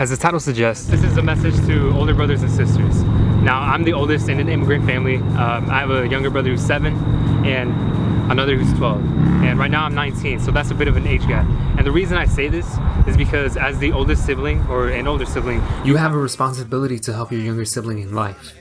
As the title suggests, this is a message to older brothers and sisters. Now, I'm the oldest in an immigrant family. I have a younger brother who's 7 and another who's 12. And right now I'm 19, so that's a bit of an age gap. And the reason I say this is because as the oldest sibling, or an older sibling, you have a responsibility to help your younger sibling in life.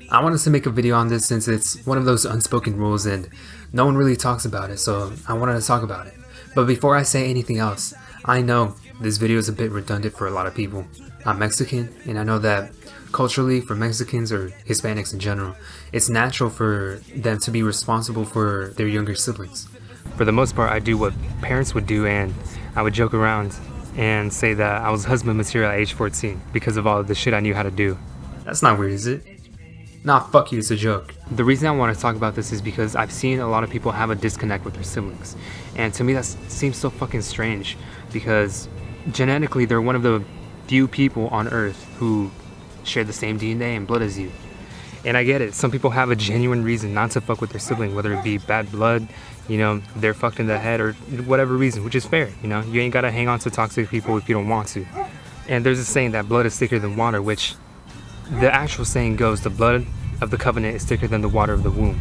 I wanted to make a video on this since it's one of those unspoken rules and no one really talks about it, so I wanted to talk about it. But before I say anything else, I know this video is a bit redundant for a lot of people. I'm Mexican, and I know that culturally, for Mexicans or Hispanics in general, it's natural for them to be responsible for their younger siblings. For the most part, I do what parents would do, and I would joke around and say that I was husband material at age 14 because of all of the shit I knew how to do. That's not weird, is it? Nah, fuck you, it's a joke. The reason I want to talk about this is because I've seen a lot of people have a disconnect with their siblings. And to me that seems so fucking strange because genetically they're one of the few people on earth who share the same DNA and blood as you. And I get it, some people have a genuine reason not to fuck with their sibling, whether it be bad blood, you know, they're fucked in the head or whatever reason, which is fair, you know, you ain't gotta hang on to toxic people if you don't want to. And there's a saying that blood is thicker than water, which the actual saying goes, the blood of the covenant is thicker than the water of the womb,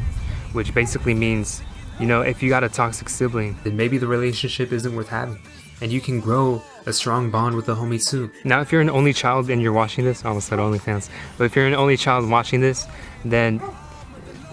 which basically means, you know, if you got a toxic sibling, then maybe the relationship isn't worth having, and you can grow a strong bond with a homie too. Now, if you're an only child and you're watching this, I almost said OnlyFans, but if you're an only child watching this, then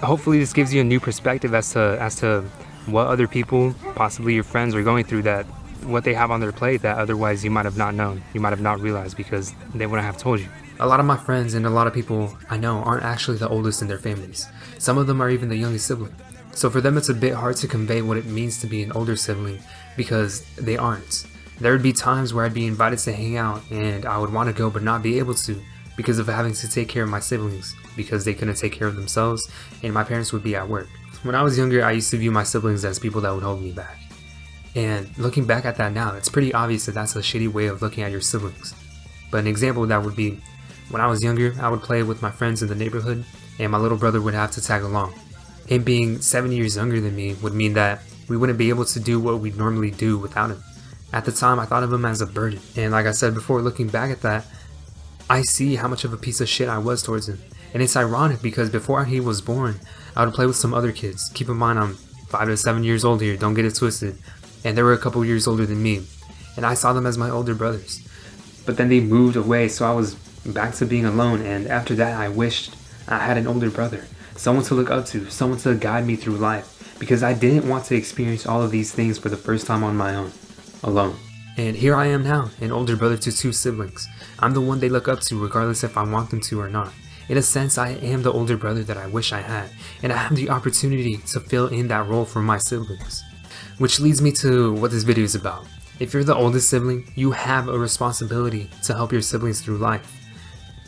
hopefully this gives you a new perspective as to what other people, possibly your friends, are going through, that what they have on their plate that otherwise you might have not known, you might have not realized because they wouldn't have told you. A lot of my friends and a lot of people I know aren't actually the oldest in their families. Some of them are even the youngest sibling. So for them it's a bit hard to convey what it means to be an older sibling because they aren't. There would be times where I'd be invited to hang out and I would want to go but not be able to because of having to take care of my siblings because they couldn't take care of themselves and my parents would be at work. When I was younger, I used to view my siblings as people that would hold me back. And looking back at that now, it's pretty obvious that that's a shitty way of looking at your siblings. But an example of that would be, when I was younger, I would play with my friends in the neighborhood and my little brother would have to tag along. Him being 7 years younger than me would mean that we wouldn't be able to do what we'd normally do without him. At the time, I thought of him as a burden. And like I said before, looking back at that, I see how much of a piece of shit I was towards him. And it's ironic because before he was born, I would play with some other kids. Keep in mind, I'm 5 to 7 years old here, don't get it twisted. And they were a couple years older than me. And I saw them as my older brothers. But then they moved away, so I was back to being alone, and after that I wished I had an older brother, someone to look up to, someone to guide me through life, because I didn't want to experience all of these things for the first time on my own, alone. And here I am now, an older brother to 2 siblings. I'm the one they look up to regardless if I want them to or not. In a sense, I am the older brother that I wish I had, and I have the opportunity to fill in that role for my siblings. Which leads me to what this video is about. If you're the oldest sibling, you have a responsibility to help your siblings through life.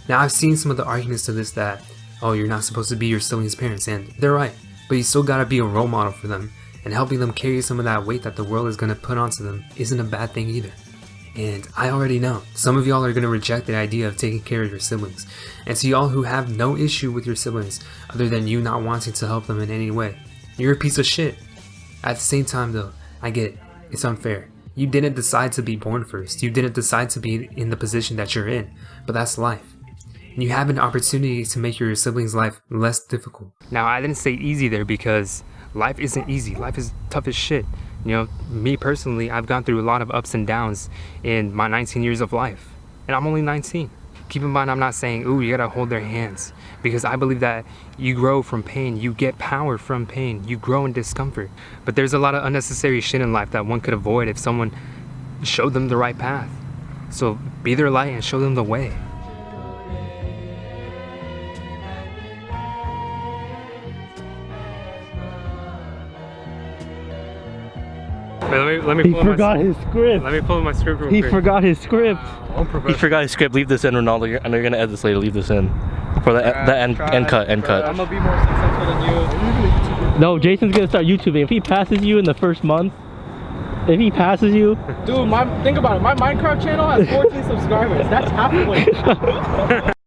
Now, I've seen some of the arguments to this that, oh, you're not supposed to be your siblings' parents, and they're right, but you still gotta be a role model for them, and helping them carry some of that weight that the world is gonna put onto them isn't a bad thing either. And I already know, some of y'all are gonna reject the idea of taking care of your siblings, and to y'all who have no issue with your siblings, other than you not wanting to help them in any way, you're a piece of shit. At the same time though, I get it, it's unfair. You didn't decide to be born first, you didn't decide to be in the position that you're in, but that's life. And you have an opportunity to make your siblings' life less difficult. Now, I didn't say easy there because life isn't easy. Life is tough as shit. You know, me personally, I've gone through a lot of ups and downs in my 19 years of life. And I'm only 19. Keep in mind, I'm not saying, ooh, you gotta hold their hands. Because I believe that you grow from pain. You get power from pain. You grow in discomfort. But there's a lot of unnecessary shit in life that one could avoid if someone showed them the right path. So be their light and show them the way. Wait, let me pull He forgot his script. Let me pull my script real He quick. forgot his script. He forgot his script. Leave this in, Ronaldo. I know you're gonna edit this later. Leave this in for the end cut. I'm gonna be more successful than you. No, Jason's gonna start YouTubing. If he passes you in the first month, if he passes you, dude, think about it. My Minecraft channel has 14 subscribers. That's half the way.